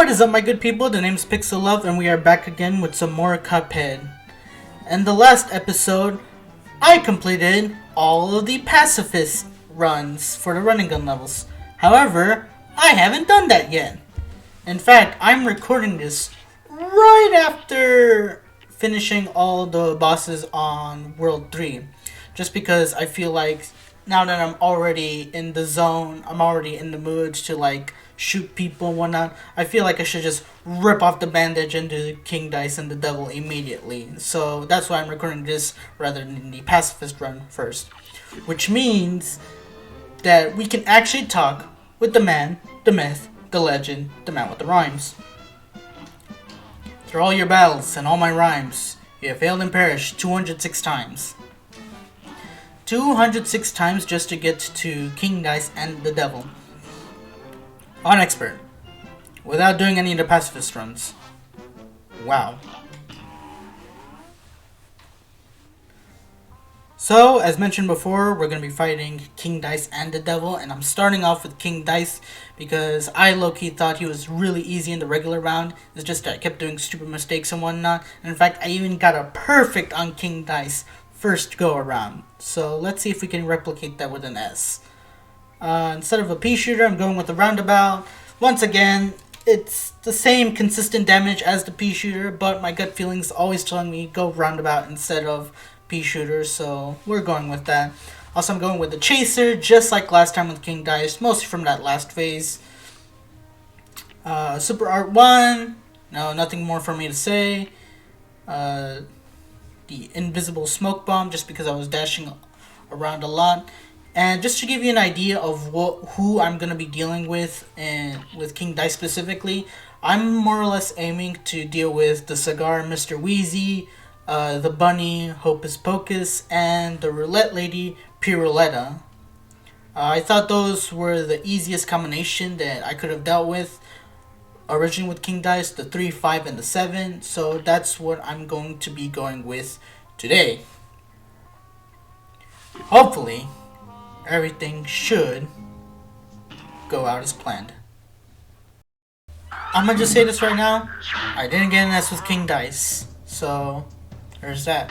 What is up, my good people? The name's Pixel Love, and we are back again with some more Cuphead. In the last episode, I completed all of the pacifist runs for the running gun levels. However, I haven't done that yet. In fact, I'm recording this right after finishing all the bosses on World 3. Just because I feel like now that I'm already in the zone, I'm already in the mood to shoot people and whatnot, I feel like I should just rip off the bandage and do King Dice and the Devil immediately. So that's why I'm recording this rather than the pacifist run first. Which means that we can actually talk with the man, the myth, the legend, the man with the rhymes. Through all your battles and all my rhymes, you have failed and perished 206 times. 206 times just to get to King Dice and the Devil. On expert, without doing any of the pacifist runs. Wow. So, as mentioned before, we're going to be fighting King Dice and the Devil, and I'm starting off with King Dice because I low-key thought he was really easy in the regular round. It's just that I kept doing stupid mistakes and whatnot, and in fact, I even got a perfect on King Dice first go around. So, let's see if we can replicate that with an S. Instead of a pea shooter, I'm going with a roundabout. Once again, it's the same consistent damage as the pea shooter, but my gut feeling's always telling me go roundabout instead of pea shooter, so we're going with that. Also, I'm going with the chaser, just like last time with King Dice, mostly from that last phase. Super Art 1, no, nothing more for me to say. The invisible smoke bomb, just because I was dashing around a lot. And just to give you an idea of who I'm going to be dealing with, and with King Dice specifically, I'm more or less aiming to deal with the cigar Mr. Wheezy, the bunny Hocus Pocus, and the roulette lady Piruletta. I thought those were the easiest combination that I could have dealt with originally with King Dice, the 3, 5, and the 7, so that's what I'm going to be going with today. Hopefully, everything should go out as planned. I'm gonna just say this right now, I didn't get an S with King Dice, so there's that.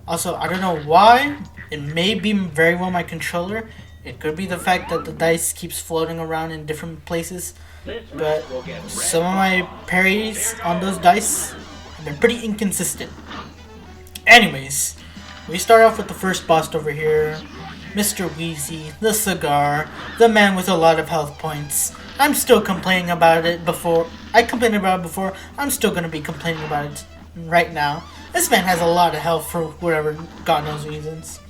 Also, I don't know why, it may be very well my controller, it could be the fact that the dice keeps floating around in different places, but some of my parries on those dice have been pretty inconsistent. Anyways, we start off with the first boss over here, Mr. Wheezy, the cigar, the man with a lot of health points. I'm still complaining about it before. I complained about it before. I'm still going to be complaining about it right now. This man has a lot of health for whatever God knows reasons.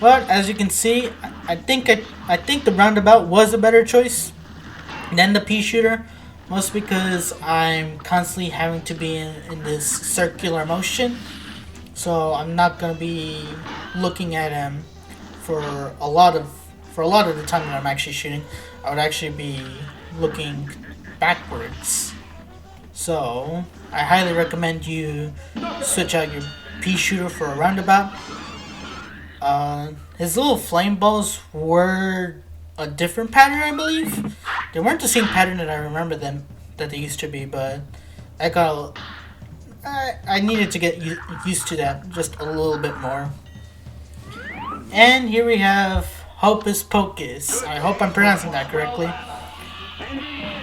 But as you can see, I think the roundabout was a better choice than the pea shooter. Mostly because I'm constantly having to be in this circular motion. So I'm not going to be looking at him for a lot of the time that I'm actually shooting. I would actually be looking backwards. So I highly recommend you switch out your pea shooter for a roundabout. His little flame balls were a different pattern, I believe. They weren't the same pattern that I remember them that they used to be, but I needed to get used to that just a little bit more. And here we have Hocus Pocus. I hope I'm pronouncing that correctly.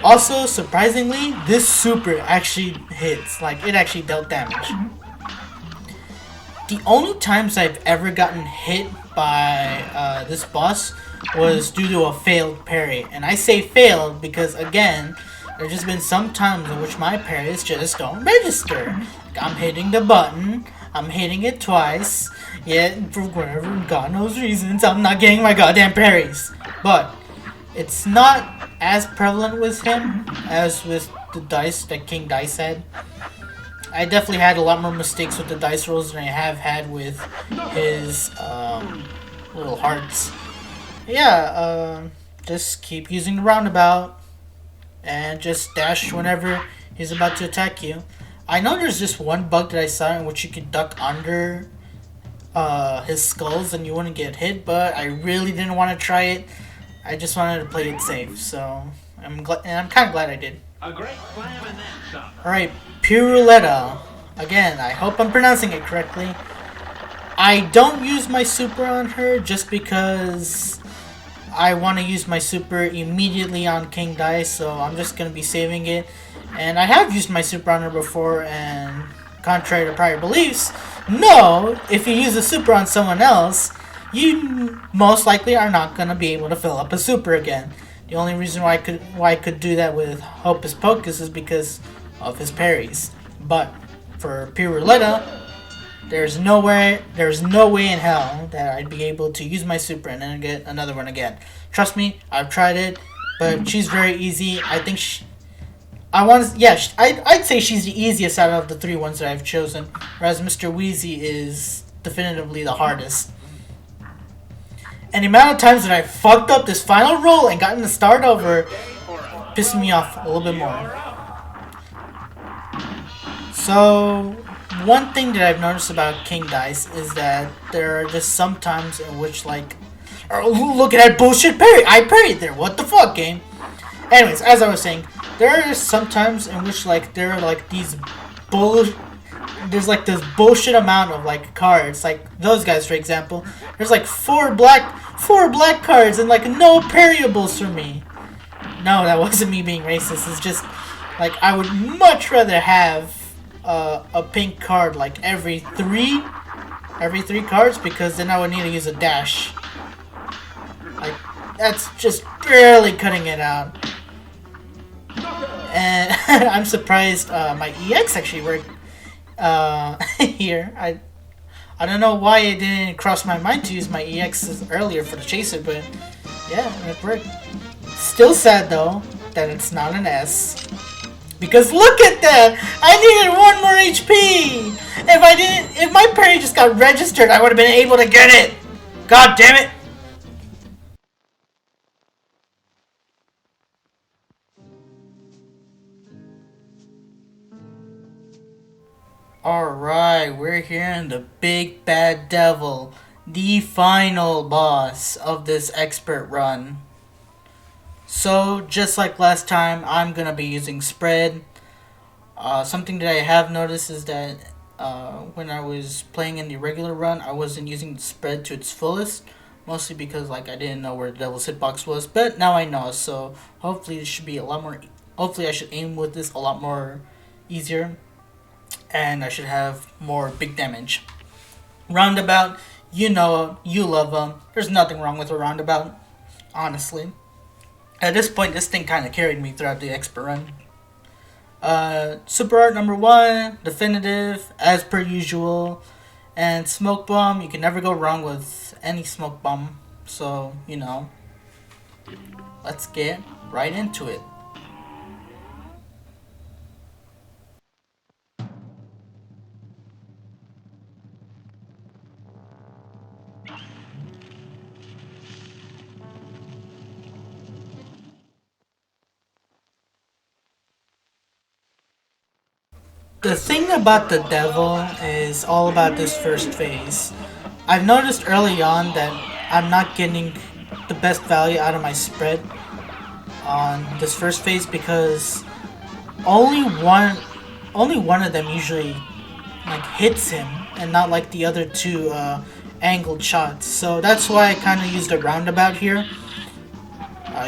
Also, surprisingly, this super actually hits. It actually dealt damage. The only times I've ever gotten hit by this boss was due to a failed parry. And I say failed because, again, there's just been some times in which my parries just don't register. I'm hitting the button, I'm hitting it twice, yet for whatever God knows reasons, I'm not getting my goddamn parries. But it's not as prevalent with him as with the dice that King Dice had. I definitely had a lot more mistakes with the dice rolls than I have had with his little hearts. Yeah, just keep using the roundabout and just dash whenever he's about to attack you. I know there's just one bug that I saw in which you could duck under his skulls and you wouldn't get hit, but I really didn't want to try it. I just wanted to play it safe, so and I'm kind of glad I did. A great slam and then some. All right, Piruleta. Again, I hope I'm pronouncing it correctly. I don't use my super on her just because I want to use my super immediately on King Dice, so I'm just going to be saving it. And I have used my super on her before, and contrary to prior beliefs, no, if you use a super on someone else, you most likely are not going to be able to fill up a super again. The only reason why I could do that with Hocus Pocus is because of his parries. But for Piruleta, there's no way in hell that I'd be able to use my super and then get another one again. Trust me, I've tried it, but she's very easy. I think I'd say she's the easiest out of the 3 ones that I've chosen, whereas Mr. Wheezy is definitively the hardest. And the amount of times that I fucked up this final roll and gotten to start over pissed me off a little bit more. So, one thing that I've noticed about King Dice is that there are just some times in which, like, oh, look at that bullshit parry! I parried there! What the fuck, game? Anyways, as I was saying, there are some times in which, like, there are, like, there's like this bullshit amount of like cards, like those guys for example. There's like four black cards and like no parryables for me. No, that wasn't me being racist. It's just like I would much rather have a pink card like every three cards, because then I would need to use a dash. Like that's just barely cutting it out. And I'm surprised my EX actually worked here. I don't know why it didn't cross my mind to use my EXs earlier for the chaser, but yeah, it worked. Still sad though that it's not an S. Because look at that! I needed 1 more HP! If my parry just got registered, I would have been able to get it! God damn it! Alright, we're here in the Big Bad Devil, the final boss of this expert run. So, just like last time, I'm gonna be using spread. Something that I have noticed is that when I was playing in the regular run, I wasn't using the spread to its fullest. Mostly because like I didn't know where the Devil's Hitbox was, but now I know, so hopefully it should be a lot more... Hopefully I should aim with this a lot more easier. And I should have more big damage. Roundabout, you know, you love them. There's nothing wrong with a roundabout, honestly. At this point, this thing kind of carried me throughout the expert run. Super Art number 1, definitive, as per usual. And Smoke Bomb, you can never go wrong with any Smoke Bomb. So, you know, let's get right into it. The thing about the devil is all about this first phase. I've noticed early on that I'm not getting the best value out of my spread on this first phase because only one of them usually like hits him and not like the other 2 angled shots. So that's why I kind of used a roundabout here.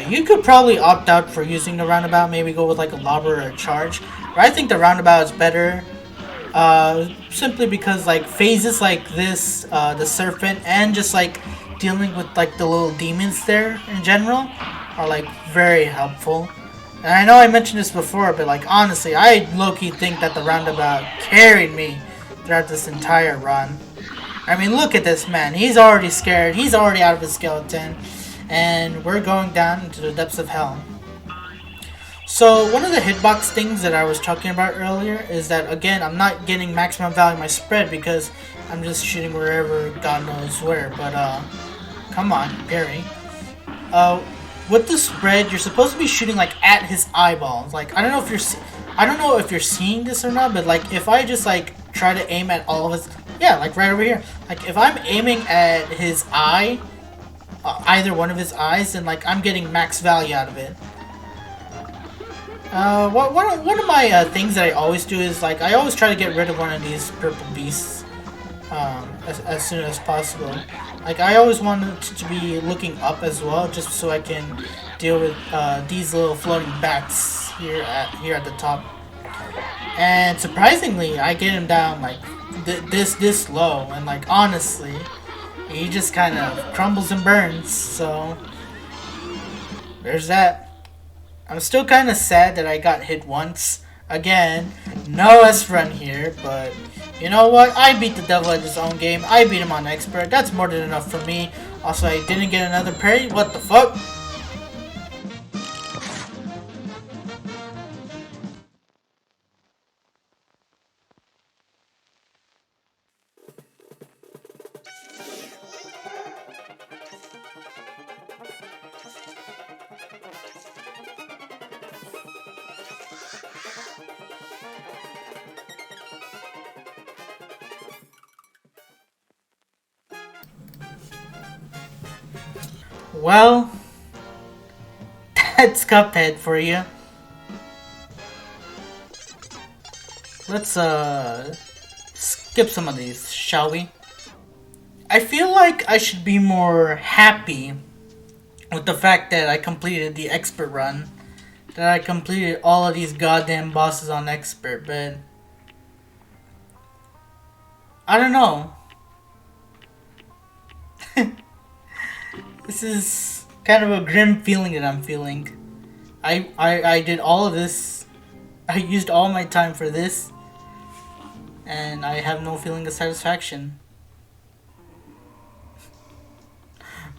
You could probably opt out for using the roundabout, maybe go with like a lobber or a charge. But I think the roundabout is better, simply because like phases like this, the serpent, and just like dealing with like the little demons there in general are like very helpful. And I know I mentioned this before, but like honestly, I low-key think that the roundabout carried me throughout this entire run. I mean, look at this man. He's already scared. He's already out of his skeleton. And we're going down into the depths of hell. So one of the hitbox things that I was talking about earlier is that, again, I'm not getting maximum value of my spread because I'm just shooting wherever God knows where. But, come on, parry. With the spread, you're supposed to be shooting, like, at his eyeballs. Like, I don't know if you're seeing this or not, but, like, if I just, like, try to aim at all of his... Yeah, like, right over here. Like, if I'm aiming at his eye... either one of his eyes, and like I'm getting max value out of it. one of my things that I always do is like I always try to get rid of one of these purple beasts as soon as possible. Like I always want it to be looking up as well, just so I can deal with these little floating bats here at the top. And surprisingly, I get him down like this low, and like honestly, he just kind of crumbles and burns. So there's that. I'm still kind of sad that I got hit once. Again, no S run here, but you know what? I beat the devil at his own game. I beat him on expert. That's more than enough for me. Also, I didn't get another parry. What the fuck? Well, that's Cuphead for you. Let's skip some of these, shall we? I feel like I should be more happy with the fact that I completed the expert run, that I completed all of these goddamn bosses on expert, but I don't know. This is kind of a grim feeling that I'm feeling. I did all of this. I used all my time for this, and I have no feeling of satisfaction.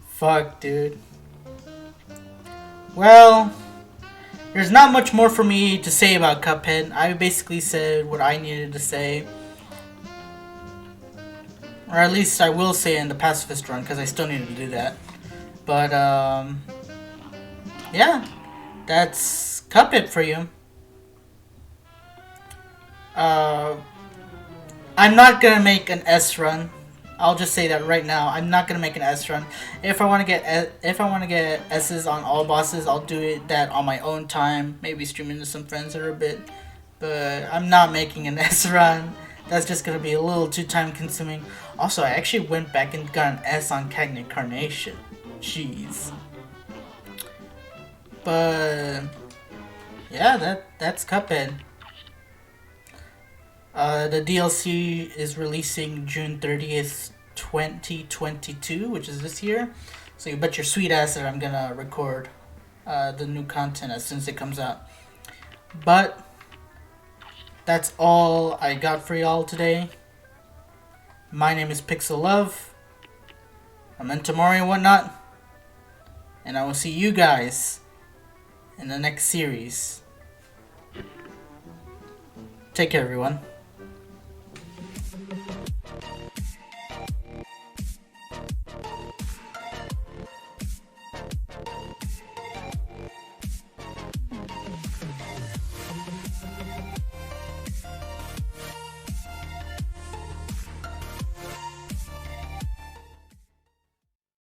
Fuck, dude. Well, there's not much more for me to say about Cuphead. I basically said what I needed to say. Or at least I will say in the pacifist run, because I still needed to do that. But, yeah. That's Cuphead for you. I'm not gonna make an S run. I'll just say that right now. I'm not gonna make an S run. If I want to get S's on all bosses, I'll do that on my own time. Maybe streaming to some friends or a bit. But I'm not making an S run. That's just gonna be a little too time consuming. Also, I actually went back and got an S on Cagnic Carnation. Jeez. But yeah, that's Cuphead. The DLC is releasing June 30th, 2022, which is this year. So you bet your sweet ass that I'm gonna record the new content as soon as it comes out. But that's all I got for y'all today. My name is Pixel Love. I'm into Mario and whatnot. And I will see you guys in the next series. Take care, everyone.